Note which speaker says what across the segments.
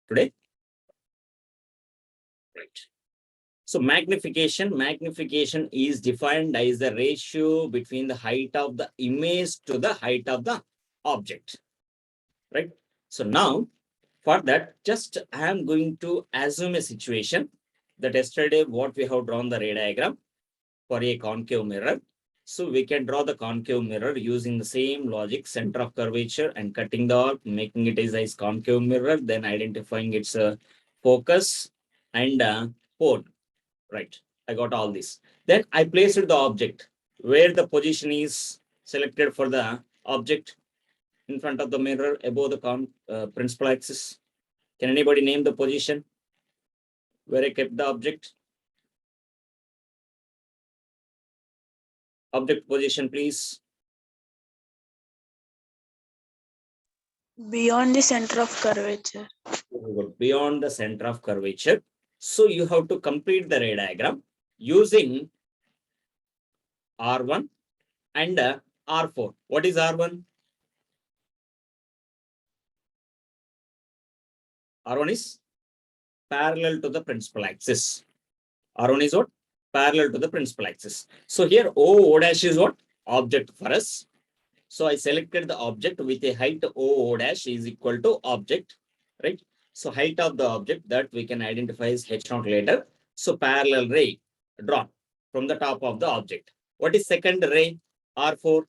Speaker 1: today? Right. So magnification is defined as the ratio between the height of the image to the height of the object. Right. So now for that, just I am going to assume a situation that yesterday what we have drawn the ray diagram for a concave mirror. So we can draw the concave mirror using the same logic, center of curvature and cutting the arc, making it as concave mirror, then identifying its focus and pole. Right. I got all this. Then I placed the object where the position is selected for the object in front of the mirror above the principal axis. Can anybody name the position where I kept the object? Object position, please.
Speaker 2: Beyond the center of curvature.
Speaker 1: Beyond the center of curvature. So you have to complete the ray diagram using R1 and R4. What is R1? R1 is parallel to the principal axis. R1 is what? Parallel to the principal axis. So here O dash is what? Object for us. So I selected the object with a height O dash is equal to object, right? So height of the object that we can identify as H0 later. So parallel ray drawn from the top of the object. What is second ray? R4.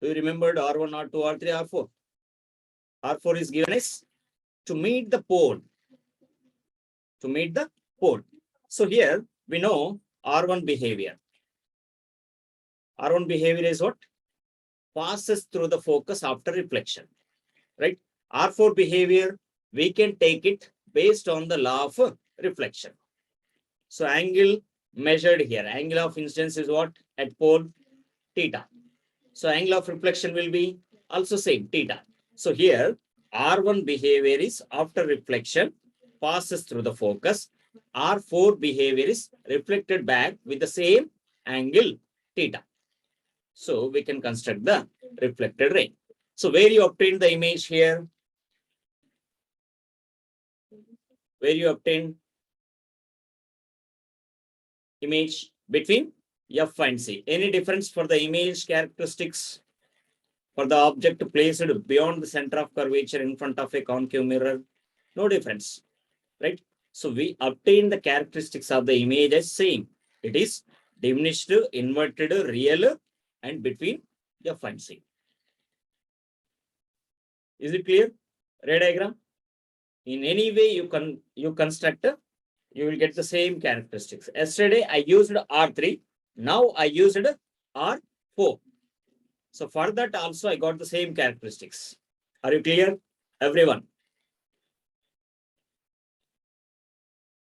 Speaker 1: Do you remember R1, R2, R3, R4? R4 is given as to meet the pole. To meet the pole. So here we know R1 behavior. R1 behavior is what? Passes through the focus after reflection, right? R4 behavior, we can take it based on the law of reflection. So angle measured here, angle of incidence is what? At pole, theta. So angle of reflection will be also same, theta. So here, R1 behavior is after reflection, passes through the focus. R4 behavior is reflected back with the same angle, theta. So we can construct the reflected ray. So where you obtain the image here? Where you obtain image between F and C. Any difference for the image characteristics for the object placed beyond the center of curvature in front of a concave mirror? No difference, right? So we obtain the characteristics of the image as same. It is diminished, inverted, real, and between F and C. Is it clear? Ray diagram. In any way you construct, you will get the same characteristics. Yesterday I used R3. Now I used R4. So for that also I got the same characteristics. Are you clear, everyone?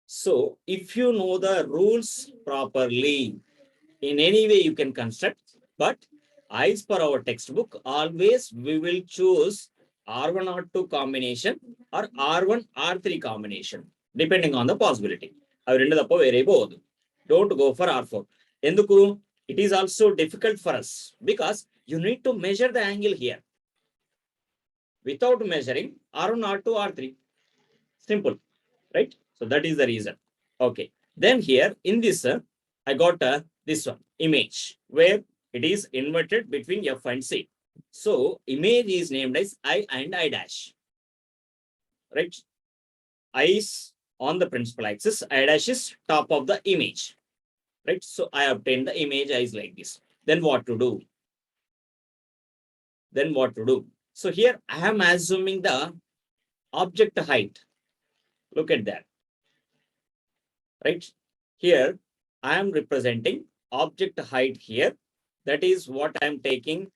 Speaker 1: So if you know the rules properly, in any way you can construct, but as per our textbook, always we will choose R1, R2 combination or R1, R3 combination, depending on the possibility. Don't go for R4. Enduku, it is also difficult for us because you need to measure the angle here. Without measuring R1, R2, R3. Simple, right? So that is the reason. Okay. Then here in this, I got this one, image, where it is inverted between F and C. So image is named as I and I dash, right? I is on the principal axis, I dash is top of the image, right? So I obtain the image is like this. Then what to do? Then what to do? So here I am assuming the object height. Look at that, right? Here I am representing object height here. That is what I am taking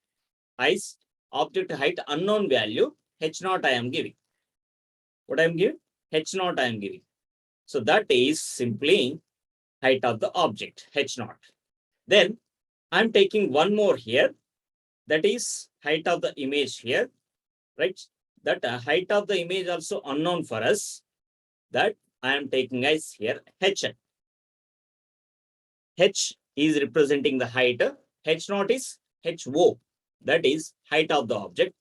Speaker 1: as object height unknown value H0 I am giving. What I am giving? H0 I am giving. So that is simply height of the object, H0. Then I am taking one more here. That is height of the image here, right? That height of the image also unknown for us. That I am taking as here Hn. H is representing the height. H0 is HO. That is height of the object.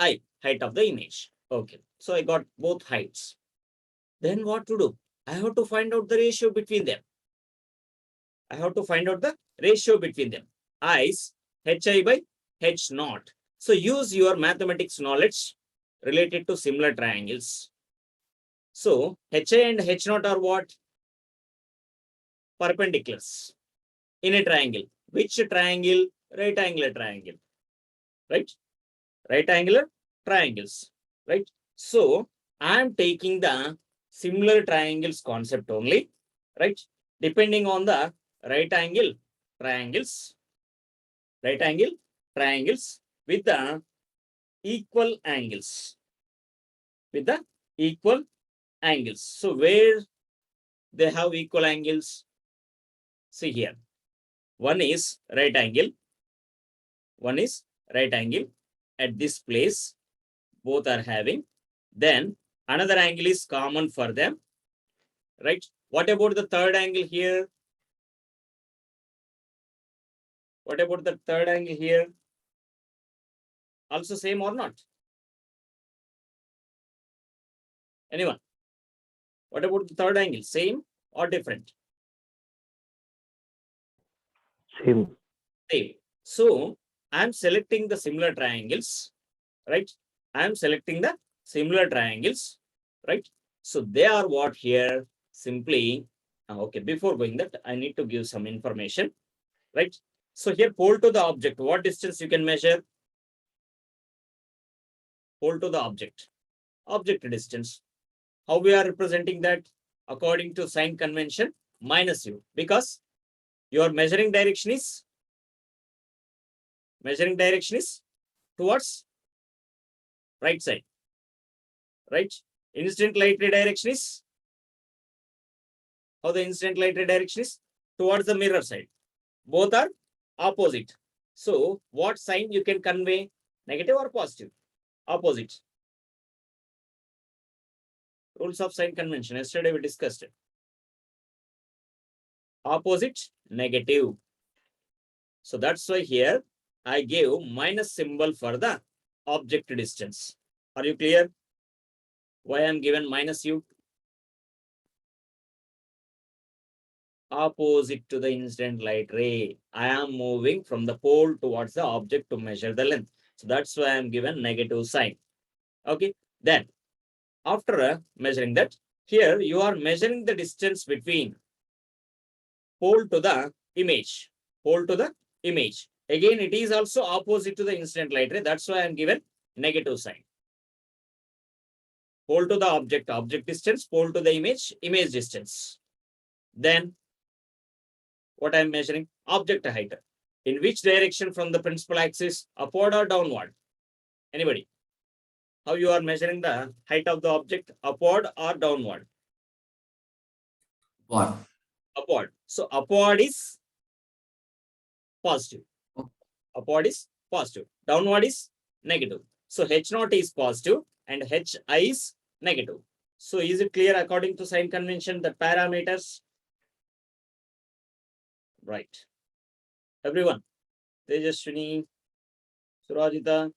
Speaker 1: Hi, height of the image. Okay, so I got both heights. Then what to do? I have to find out the ratio between them. I have to find out the ratio between them. I's hi by h naught. So use your mathematics knowledge related to similar triangles. So hi and h naught are what? Perpendiculars in a triangle. Which triangle? Right angular triangle. Right? Right angular triangles. Right? So I am taking the similar triangles concept only. Right? Depending on the right angle triangles with the equal angles. With the equal angles. So where they have equal angles? See here. One is right angle. One is right angle at this place. Both are having. Then another angle is common for them. Right? What about the third angle here? What about the third angle here? Also same or not? Anyone? What about the third angle? Same or different?
Speaker 3: Same.
Speaker 1: Same. So I'm selecting the similar triangles, right? I'm selecting the similar triangles, right? So they are what here simply, okay, before going that, I need to give some information, right? So here pole to the object, what distance you can measure? Pole to the object distance. How we are representing that? According to sign convention, minus u, because your measuring direction is towards right side, right? Incident light ray direction is, how the incident light ray direction is? Towards the mirror side. Both are opposite. So what sign you can convey? Negative or positive? Opposite. Rules of sign convention. Yesterday we discussed it. Opposite, negative. So that's why here I gave minus symbol for the object distance. Are you clear? Why I am given minus u? Opposite to the incident light ray. I am moving from the pole towards the object to measure the length. So that's why I am given negative sign. Okay. Then after measuring that, here you are measuring the distance between pole to the image. Pole to the image. Again, it is also opposite to the incident light ray. That's why I am given negative sign. Pole to the object distance, pole to the image distance. Then what I am measuring? Object height. In which direction from the principal axis? Upward or downward? Anybody? How you are measuring the height of the object? Upward or downward?
Speaker 4: What?
Speaker 1: Upward. So upward is positive. Upward is positive. Downward is negative. So H naught is positive and Hi is negative. So is it clear according to sign convention, the parameters? Right. Everyone. Tejaswini, Surajita,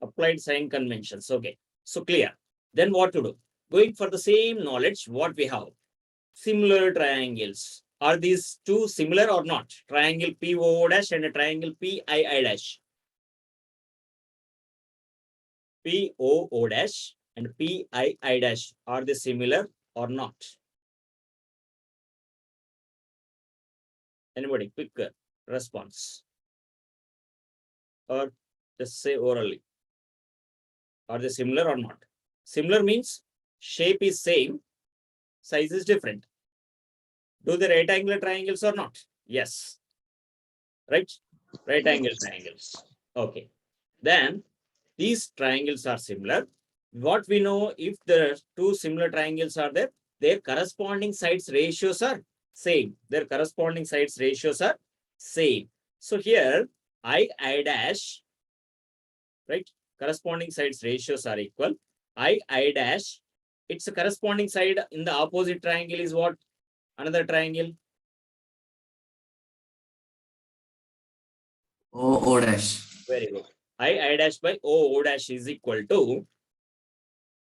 Speaker 1: applied sign conventions. Okay. So clear. Then what to do? Going for the same knowledge, what we have? Similar triangles. Are these two similar or not? Triangle PO dash and a triangle PII dash. POO dash and PII dash. Are they similar or not? Anybody? Quick response. Or just say orally. Are they similar or not? Similar means shape is same, size is different. Do the right angular triangles or not? Yes. Right? Right angle triangles. Okay. Then these triangles are similar. What we know, if the two similar triangles are there, their corresponding sides ratios are same. Their corresponding sides ratios are same. So here I dash, right? Corresponding sides ratios are equal. I dash, its a corresponding side in the opposite triangle is what? Another triangle.
Speaker 4: O dash.
Speaker 1: Very good. I dash by O dash is equal to,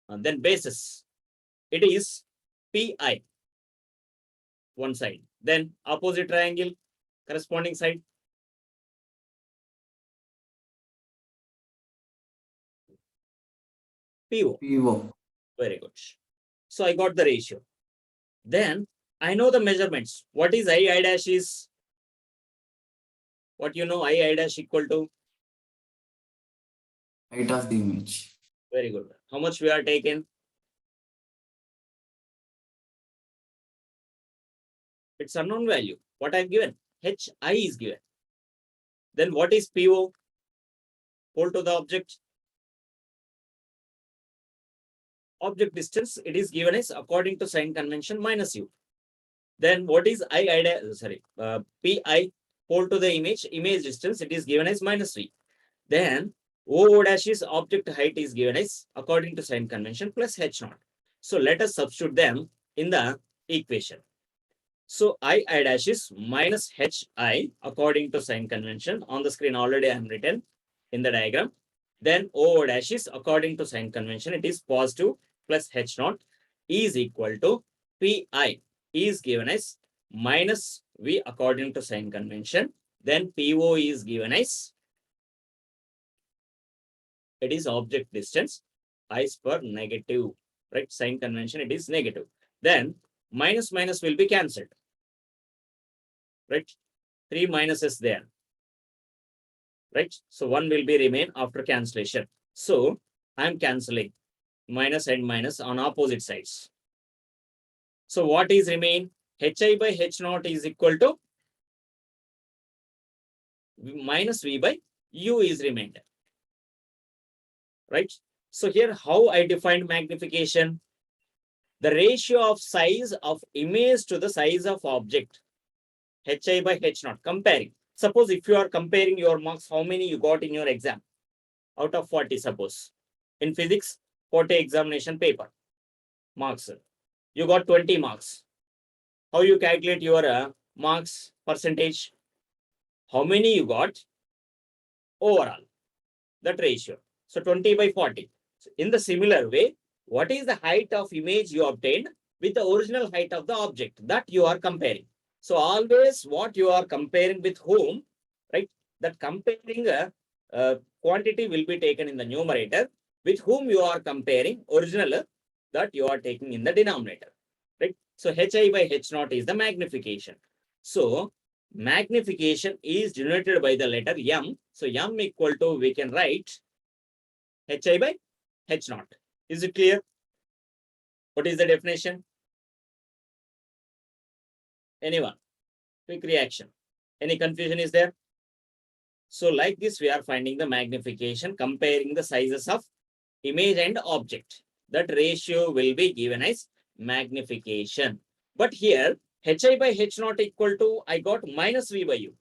Speaker 1: then basis, it is Pi, one side. Then opposite triangle, corresponding side. PO.
Speaker 4: PO.
Speaker 1: Very good. So I got the ratio. Then I know the measurements. What is I dash is? What you know, I dash equal to?
Speaker 4: Height of the image.
Speaker 1: Very good. How much we are taken? It's unknown value. What I've given? Hi is given. Then what is PO? Pole to the object. Object distance, it is given as according to sign convention minus U. Then what is Pi, pole to the image distance, it is given as minus V. Then O dash is object height is given as according to sign convention plus H naught. So let us substitute them in the equation. So I dash is minus Hi according to sign convention. On the screen already I am written in the diagram. Then O dash is according to sign convention, it is positive plus H naught is equal to Pi is given as minus V according to sign convention. Then PO is given as, it is object distance, I per negative, right? Sign convention, it is negative. Then minus will be cancelled, right? 3 minuses there, right? So 1 will be remain after cancellation. So I am cancelling minus and minus on opposite sides. So what is remain? Hi by H naught is equal to minus V by U is remained, right? So here how I defined magnification? The ratio of size of image to the size of object, Hi by H naught, comparing. Suppose if you are comparing your marks, how many you got in your exam? Out of 40, suppose. In physics, 40 examination paper, marks. You got 20 marks. How you calculate your marks percentage? How many you got overall? That ratio. So 20 by 40. So in the similar way, what is the height of image you obtained with the original height of the object that you are comparing? So always what you are comparing with whom, right? That comparing quantity will be taken in the numerator, with whom you are comparing original that you are taking in the denominator, right? So Hi by H naught is the magnification. So magnification is denoted by the letter M. So M equal to, we can write Hi by H naught. Is it clear? What is the definition? Anyone? Quick reaction. Any confusion is there? So like this, we are finding the magnification, comparing the sizes of image and object. That ratio will be given as magnification. But here, Hi by H naught equal to, I got minus V by U.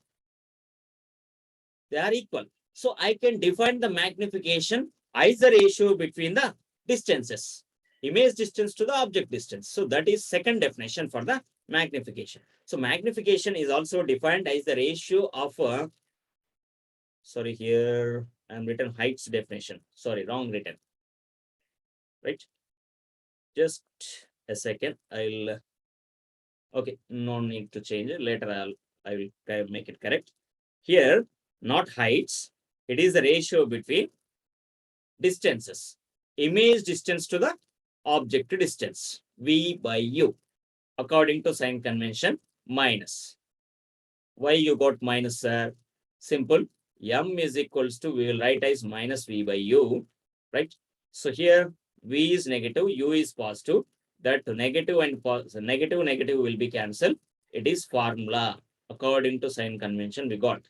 Speaker 1: They are equal. So I can define the magnification as the ratio between the distances, image distance to the object distance. So that is second definition for the magnification. So magnification is also defined as the ratio of, sorry, here I'm written heights definition. Sorry, wrong written. Right? Just a second. Okay, no need to change it. Later I will make it correct. Here, not heights. It is the ratio between distances. Image distance to the object distance. V by U. According to sign convention, minus. Why you got minus, sir? Simple. M is equals to, we will write as minus V by U. Right? So here, V is negative, U is positive. That negative and negative will be cancelled. It is formula. According to sign convention, we got.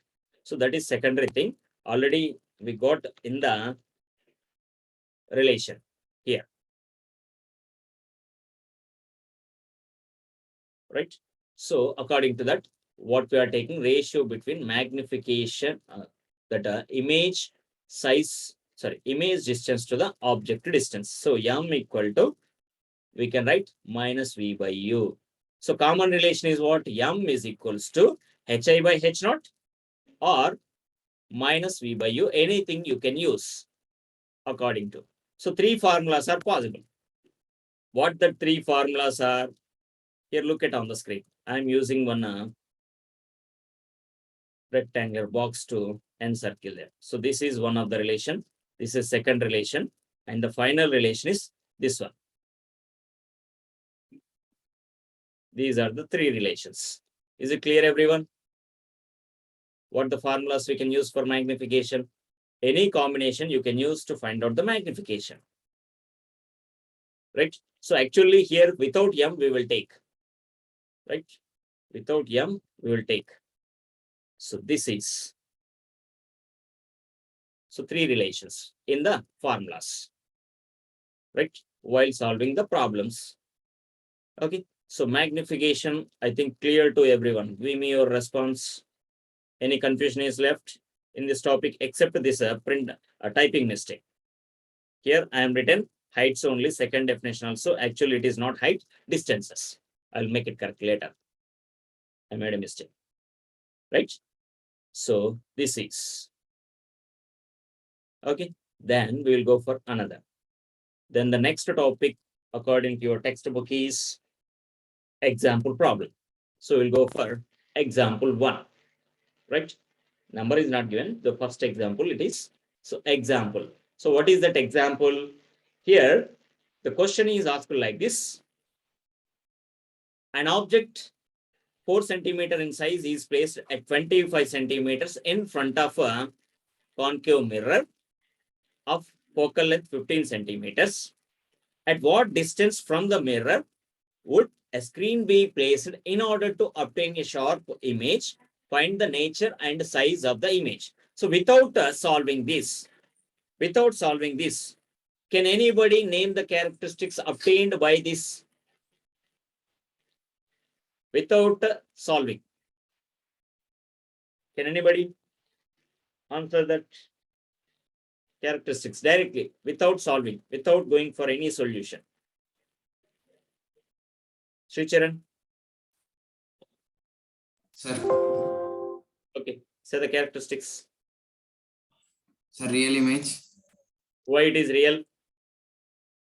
Speaker 1: So that is secondary thing. Already we got in the relation here. Right? So according to that, what we are taking, ratio between magnification, image size, image distance to the object distance. So M equal to, we can write minus V by U. So common relation is what? M is equals to Hi by H naught, or minus V by U. Anything you can use according to. So 3 formulas are possible. What the 3 formulas are? Here, look at on the screen. I'm using one rectangular box to encircle there. So this is one of the relation. This is second relation. And the final relation is this one. These are the 3 relations. Is it clear, everyone? What the formulas we can use for magnification? Any combination you can use to find out the magnification. Right? So actually here without M we will take. Right? Without M we will take. So this is. So 3 relations in the formulas. Right? While solving the problems. Okay. So magnification, I think clear to everyone. Give me your response. Any confusion is left in this topic except this typing mistake. Here I am written heights only, second definition also. Actually, it is not height, distances. I'll make it correct later. I made a mistake. Right? So this is. Okay. Then we will go for another. Then the next topic, according to your textbook, is example problem. So we'll go for example 1. Right? Number is not given. The first example it is. So example. So what is that example? Here, the question is asked like this. An object 4 centimeter in size is placed at 25 centimeters in front of a concave mirror of focal length 15 centimeters. At what distance from the mirror would a screen be placed in order to obtain a sharp image? Find the nature and size of the image. So without solving this, can anybody name the characteristics obtained by this? Without solving. Can anybody answer that? Characteristics directly, without solving, without going for any solution. Sricharan?
Speaker 4: Sir,
Speaker 1: Okay, say the characteristics.
Speaker 4: sir, real image.
Speaker 1: Why it is real?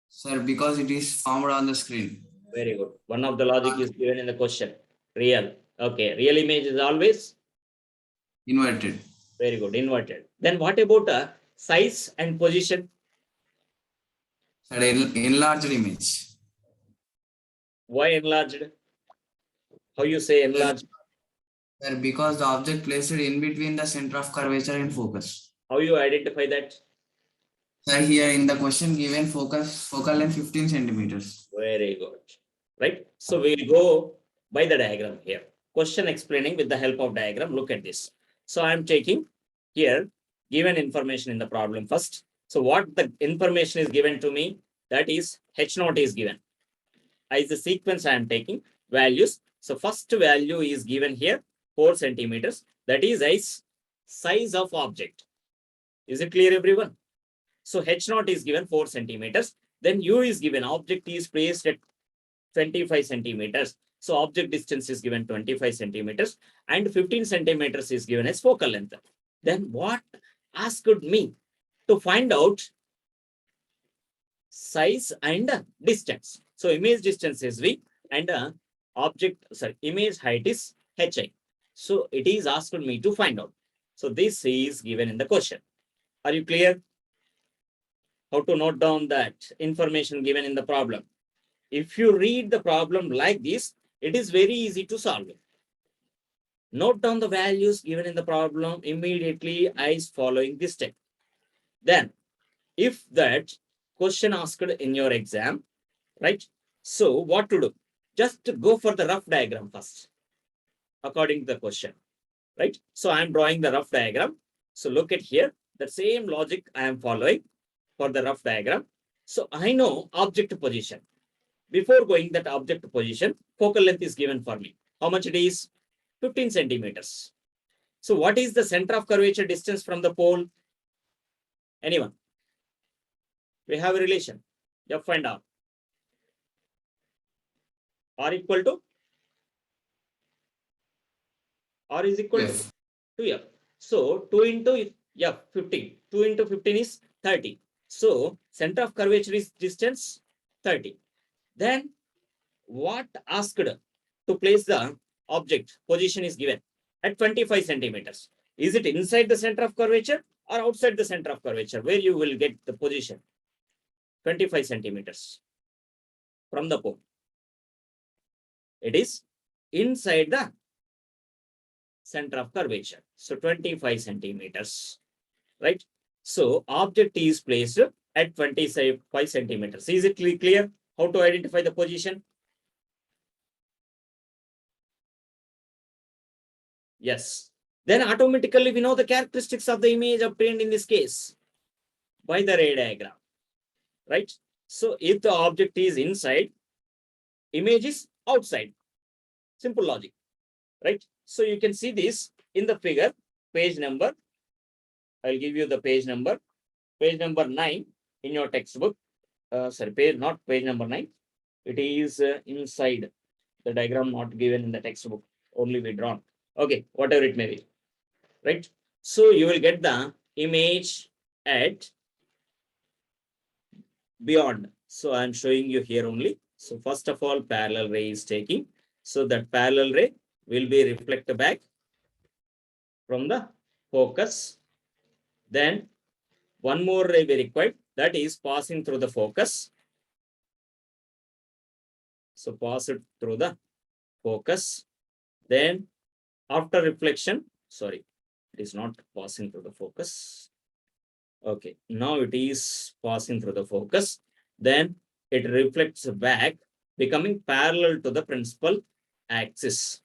Speaker 4: Sir, because it is formed on the screen.
Speaker 1: Very good. One of the logic is given in the question. Real. Okay, real image is always
Speaker 4: Inverted.
Speaker 1: very good, inverted. Then what about size and position?
Speaker 4: Sir, enlarged image.
Speaker 1: Why enlarged? How you say enlarged?
Speaker 4: Sir, because the object placed in between the center of curvature and focus.
Speaker 1: How you identify that?
Speaker 4: Sir, here in the question given focal length 15 centimeters.
Speaker 1: Very good. Right? So we'll go by the diagram here. Question explaining with the help of diagram. Look at this. So I'm taking here given information in the problem first. So what the information is given to me, that is H naught is given. As the sequence I am taking values. So first value is given here 4 centimeters. That is as size of object. Is it clear, everyone? So H naught is given 4 centimeters. Then U is given. Object is placed at 25 centimeters. So object distance is given 25 centimeters and 15 centimeters is given as focal length. Then what asked me to find out size and distance. So image distance is V and image height is HI. So it is asked me to find out. So this is given in the question. Are you clear? How to note down that information given in the problem? If you read the problem like this, it is very easy to solve it. Note down the values given in the problem immediately as following this step. Then, if that question asked in your exam, right? So what to do? Just go for the rough diagram first, according to the question, right? So I'm drawing the rough diagram. So look at here, the same logic I am following for the rough diagram. So I know object position. Before going that object position, focal length is given for me. How much it is? 15 centimeters. So what is the center of curvature distance from the pole? Anyone? We have a relation. F and R. R equal to? R is equal
Speaker 4: Yes.
Speaker 1: to F. So 2 into Yeah, 15. 2 into 15 is 30. So center of curvature is distance 30. Then what asked to place the object position is given at 25 centimeters. Is it inside the center of curvature or outside the center of curvature where you will get the position? 25 centimeters from the pole. It is inside the center of curvature. So 25 centimeters, right? So object is placed at 25 centimeters. Is it clear how to identify the position? Yes. Then automatically we know the characteristics of the image obtained in this case by the ray diagram, right? So if the object is inside, image is outside. Simple logic, right? So you can see this in the figure, page number. I'll give you the page number 9 in your textbook. Sorry, not page number 9. It is inside the diagram, not given in the textbook, only we drawn. Okay, whatever it may be, right? So you will get the image at beyond. So I'm showing you here only. So first of all, parallel ray is taking. So that parallel ray will be reflected back from the focus. Then one more ray be required, that is passing through the focus. So pass it through the focus. Then after reflection, sorry, it is not passing through the focus. Okay, now it is passing through the focus. Then it reflects back, becoming parallel to the principal axis.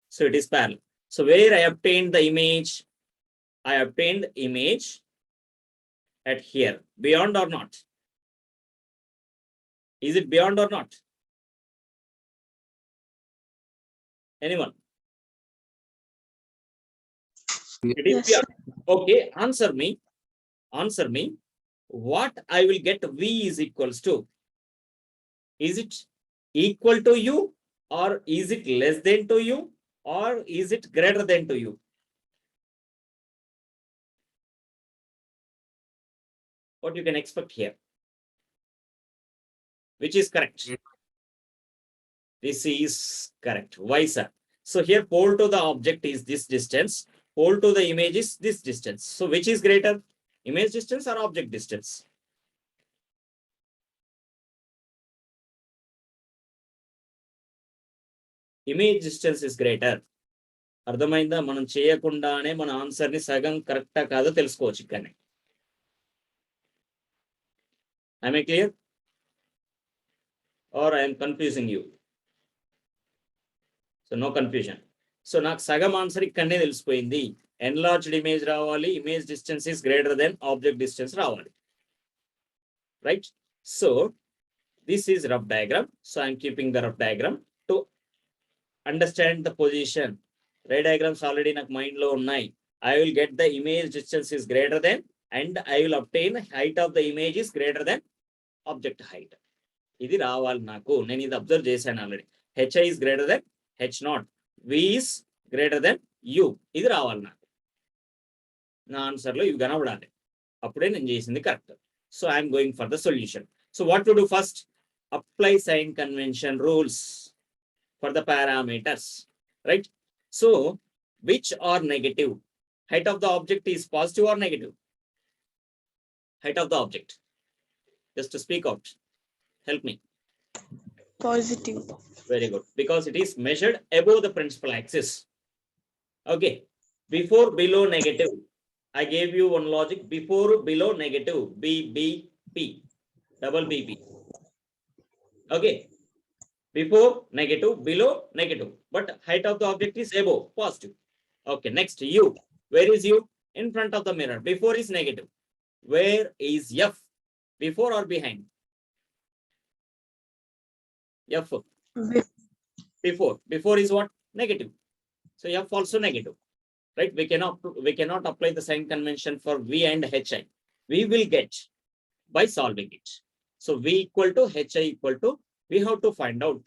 Speaker 1: So it is parallel. So where I obtained the image, I obtained image at here. Beyond or not? Is it beyond or not? Anyone? It is
Speaker 2: Yes.
Speaker 1: beyond. Okay, answer me. Answer me. What I will get V is equals to? Is it equal to U, or is it less than to U, or is it greater than to U? What you can expect here? Which is correct? This is correct. Why, sir? So here pole to the object is this distance, pole to the image is this distance. So which is greater? Image distance or object distance? Image distance is greater. అర్థమైందా? మనం చేయకుండానే మన answer ని సగం కరెక్టా కాదో తెలుసుకోవచ్చు ఇక్కడనే. Am I clear? Or I am confusing you? So no confusion. So నాకు సగం ఆన్సర్ ఇక్కడనే తెలిసిపోయింది. Enlarged image రావాలి, image distance is greater than object distance రావాలి. Right? So this is rough diagram. So I am keeping the rough diagram to understand the position. Ray diagrams already నాకు mind లో ఉన్నాయి. I will get the image distance is greater than, and I will obtain height of the image is greater than object height. ఇది రావాలి నాకు. నేను ఇది observe చేశాను already. HI is greater than H0. V is greater than U. ఇది రావాలి నాకు. నా ఆన్సర్లో ఇవి కనబడాలి. అప్పుడే నేను చేసింది correct. So I'm going for the solution. So what to do first? Apply sign convention rules for the parameters, right? So which are negative? Height of the object is positive or negative? Height of the object, just to speak out, help me.
Speaker 2: Positive.
Speaker 1: Very good, because it is measured above the principal axis. Okay, before below negative, I gave you one logic. Before below negative, BBP, double BP. Okay, before negative, below negative, but height of the object is above, positive. Okay, next U. Where is U? In front of the mirror. Before is negative. Where is F? Before or behind? F.
Speaker 2: Be-
Speaker 1: Before. Before is what? Negative. So F also negative. Right? We cannot apply the sign convention for V and HI. We will get by solving it. So V equal to HI equal to, we have to find out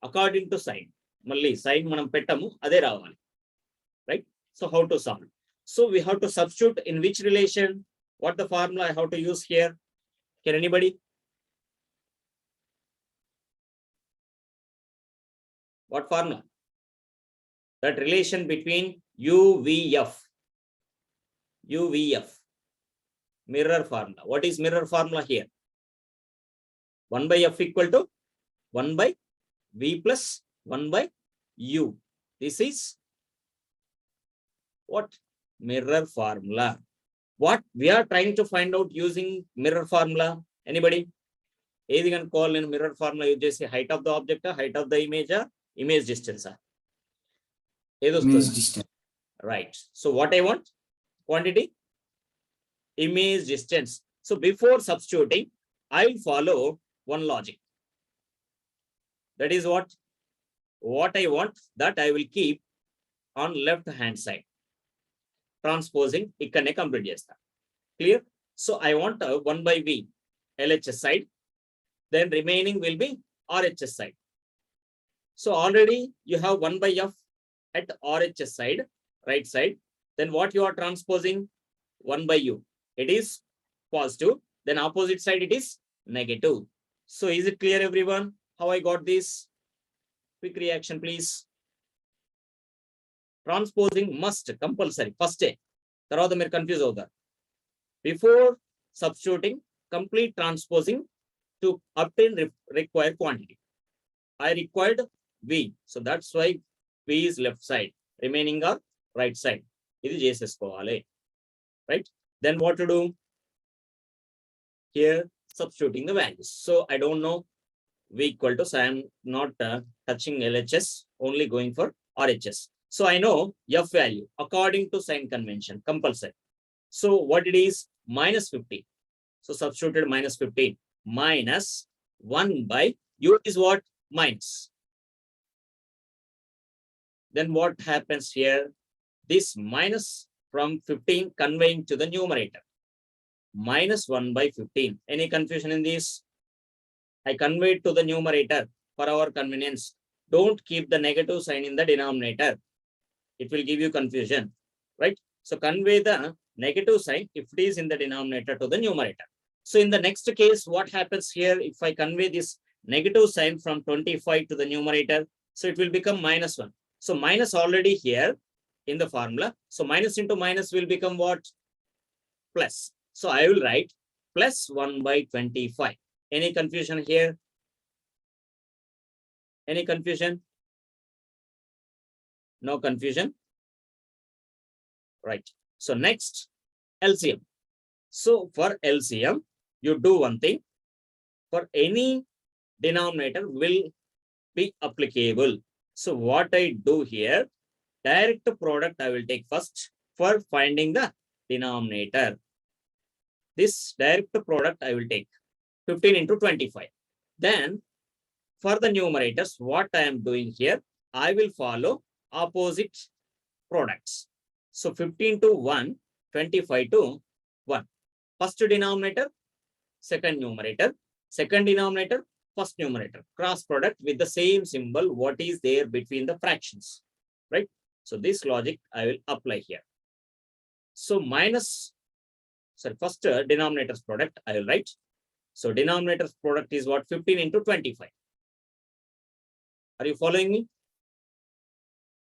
Speaker 1: according to sign. Malli sign manam pettamu ade ravali. Right? So how to solve? So we have to substitute in which relation? What the formula I have to use here? Can anybody? What formula? That relation between UVF. UVF. Mirror formula. What is mirror formula here? 1 by F equal to 1 by V plus 1 by U. This is what? Mirror formula. What we are trying to find out using mirror formula? Anybody? Anything can call in mirror formula, you just say height of the object, height of the image, image distance.
Speaker 4: Image distance.
Speaker 1: Right. So what I want? Quantity? Image distance. So before substituting, I will follow one logic. That is what I want, that I will keep on left hand side. Transposing, ikkane complete chesta. Clear? So I want 1 by V, LHS side. Then remaining will be RHS side. So already you have 1 by F at RHS side, right side. Then what you are transposing? 1 by U. It is positive. Then opposite side it is negative. So is it clear, everyone? How I got this? Quick reaction, please. Transposing must compulsory. First day. Tarvata meer confuse avutaru. Before substituting, complete transposing to obtain required quantity. I required V. So that's why V is left side. Remaining are right side. Idi chesesukovali. Right? Then what to do? Here substituting the values. So I don't know V equal to, so I am not touching LHS, only going for RHS. So I know F value according to sign convention, compulsory. So what it is? Minus 15. So substituted minus 15 minus 1 by U is what? Minus. Then what happens here? This minus from 15 conveying to the numerator. Minus 1 by 15. Any confusion in this? I convey it to the numerator for our convenience. Don't keep the negative sign in the denominator. It will give you confusion, right? So convey the negative sign if it is in the denominator to the numerator. So in the next case, what happens here? If I convey this negative sign from 25 to the numerator, so it will become minus 1. So minus already here in the formula. So minus into minus will become what? Plus. So I will write plus 1 by 25. Any confusion here? Any confusion? No confusion? Right. So next, LCM. So for LCM, you do one thing. For any denominator will be applicable. So what I do here, direct product I will take first for finding the denominator. This direct product I will take 15 into 25. Then for the numerators, what I am doing here, I will follow opposite products. So 15 to 1, 25 to 1. First denominator, second numerator, second denominator, first numerator. Cross product with the same symbol, what is there between the fractions, right? So this logic I will apply here. So first denominator's product I will write. So denominator's product is what? 15 into 25. Are you following me?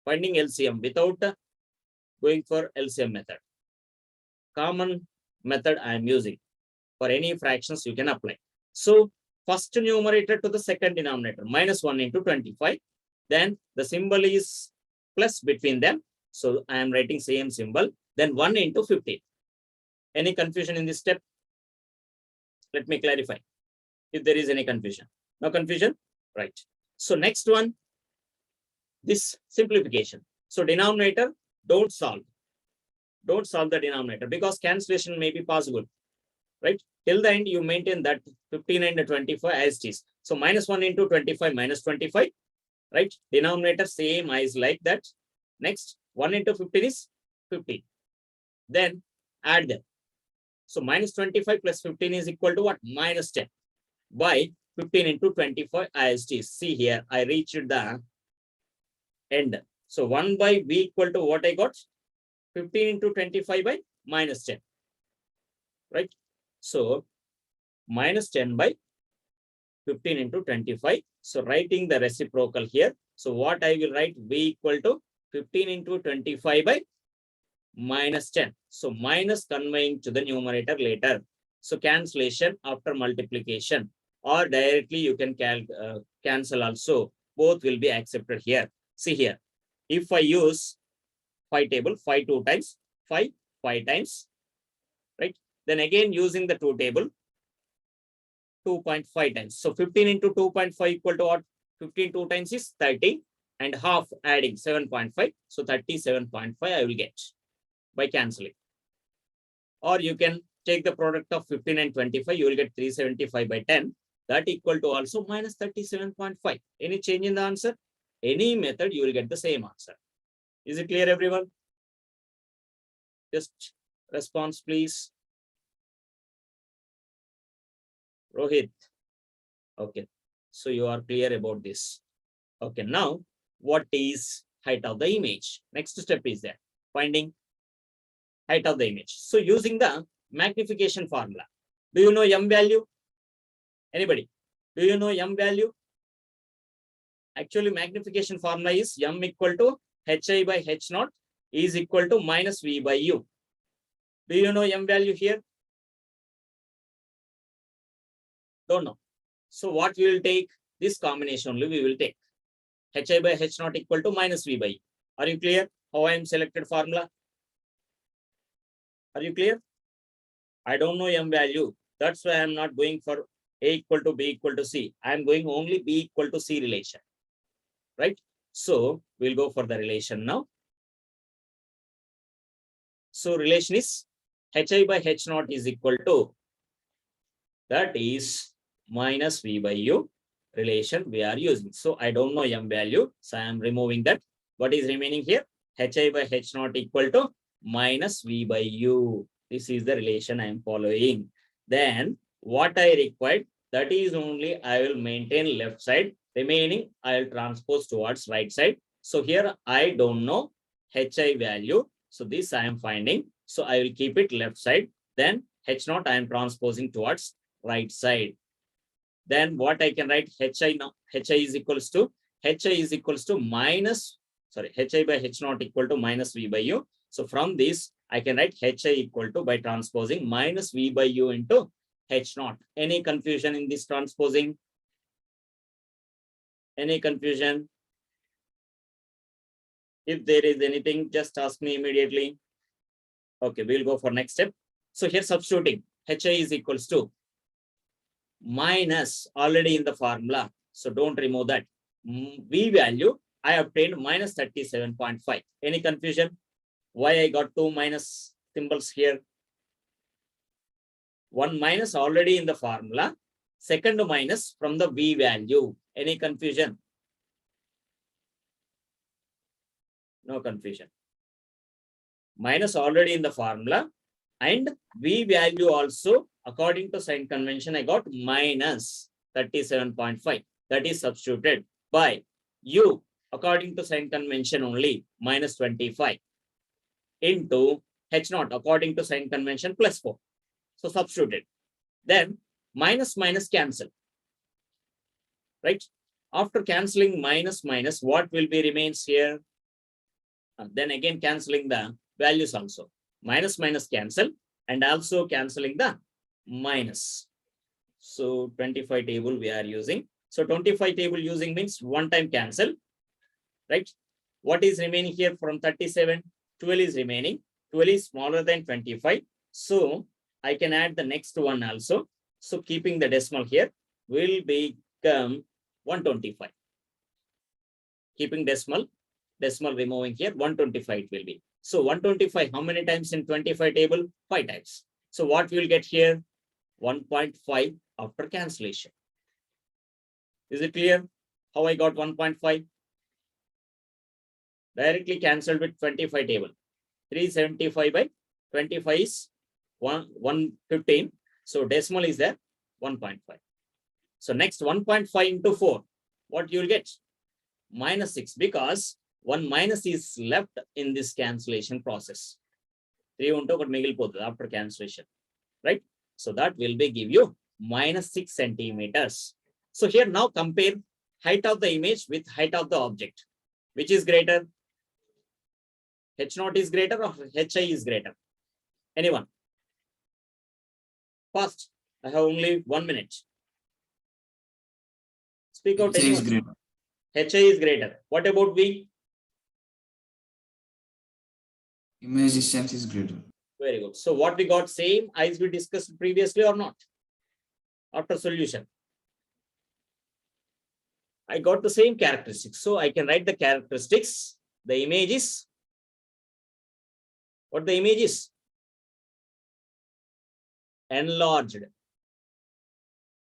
Speaker 1: Finding LCM without going for LCM method. Common method I am using. For any fractions you can apply. So first numerator to the second denominator, minus 1 into 25. Then the symbol is plus between them. So I am writing same symbol. Then 1 into 15. Any confusion in this step? Let me clarify if there is any confusion. No confusion? Right. So next one, this simplification. So denominator, don't solve. Don't solve the denominator because cancellation may be possible, right? Till the end, you maintain that 15 and 25 as it is. So minus 1 into 25 minus 25, right? Denominator same as like that. Next, 1 into 15 is 15. Then add them. So minus 25 plus 15 is equal to what? Minus 10 by 15 into 25 as it is. See here, I reached the end. So 1 by V equal to what I got? 15 into 25 by minus 10, right? So minus 10 by 15 into 25. So writing the reciprocal here. So what I will write, v equal to 15 into 25 by minus 10. So minus conveying to the numerator later. So cancellation after multiplication, or directly you can cancel also. Both will be accepted here. See here, if I use 5 table, 5 2 times, 5 times, right? Then again using the 2 table, 2.5 times. So 15 into 2.5 equal to what? 15 2 times is 30, and half adding 7.5. So 37.5 I will get by cancelling. Or you can take the product of 15 and 25, you will get 375 by 10. That equal to also minus 37.5. Any change in the answer? Any method, you will get the same answer. Is it clear, everyone? Just response, please. Rohit. Okay. So you are clear about this. Okay. Now, what is height of the image? Next step is that finding height of the image. So using the magnification formula. Do you know m value? Anybody? Do you know m value? Actually, magnification formula is m equal to hi by h naught is equal to minus v by u. Do you know m value here? Don't know. So what we will take? This combination only we will take. Hi by h naught equal to minus v by u. Are you clear how I am selected formula? Are you clear? I don't know m value. That's why I am not going for a equal to b equal to c. I am going only b equal to c relation. Right? So we'll go for the relation now. So relation is hi by h naught is equal to, that is minus v by u relation we are using. So I don't know m value. So I am removing that. What is remaining here? Hi by h naught equal to minus v by u. This is the relation I am following. Then what I required, that is only I will maintain left side. Remaining I will transpose towards right side. So here I don't know hi value. So this I am finding. So I will keep it left side. Then h naught I am transposing towards right side. Then what I can write, hi is equals to minus, sorry, hi by h naught equal to minus v by u. So from this I can write hi equal to, by transposing, minus v by u into h naught. Any confusion in this transposing? Any confusion? If there is anything, just ask me immediately. Okay, we'll go for next step. So here substituting, hi is equals to minus, already in the formula. So don't remove that. V value, I obtained minus 37.5. Any confusion? Why I got two minus symbols here? One minus already in the formula. Second minus from the V value. Any confusion? No confusion. Minus already in the formula, and V value also, according to sign convention, I got minus 37.5. That is substituted by U, according to sign convention only, minus 25 into h naught, according to sign convention, plus 4. So substituted. Then minus minus cancel. Right? After cancelling minus minus, what will be remains here? Then again cancelling the values also. Minus minus cancel, and also cancelling the minus. So 25 table we are using. So 25 table using means one time cancel. Right? What is remaining here from 37? 12 is remaining. 12 is smaller than 25. So I can add the next one also. So keeping the decimal here will become 125. Keeping decimal removing here, 125 it will be. So 125, how many times in 25 table? 5 times. So what we will get here? 1.5 after cancellation. Is it clear how I got 1.5? Directly cancelled with 25 table. 375 by 25 is 115. So decimal is there, 1.5. So next 1.5 into 4, what you will get? Minus 6, because one minus is left in this cancellation process. 3 ఉంటే ఒకటి మిగిలిపోతుంది after cancellation, right? So that will be give you -6 centimeters. So here now compare height of the image with height of the object. Which is greater? H0 is greater or HI is greater? Anyone? First, I have only 1 minute. Speak out.
Speaker 4: HI is
Speaker 1: anyone.
Speaker 4: greater.
Speaker 1: HI is greater. What about V?
Speaker 4: Image distance is greater.
Speaker 1: Very good. So what we got same as we discussed previously or not? After solution, I got the same characteristics. So I can write the characteristics. The image is, what the image is? Enlarged.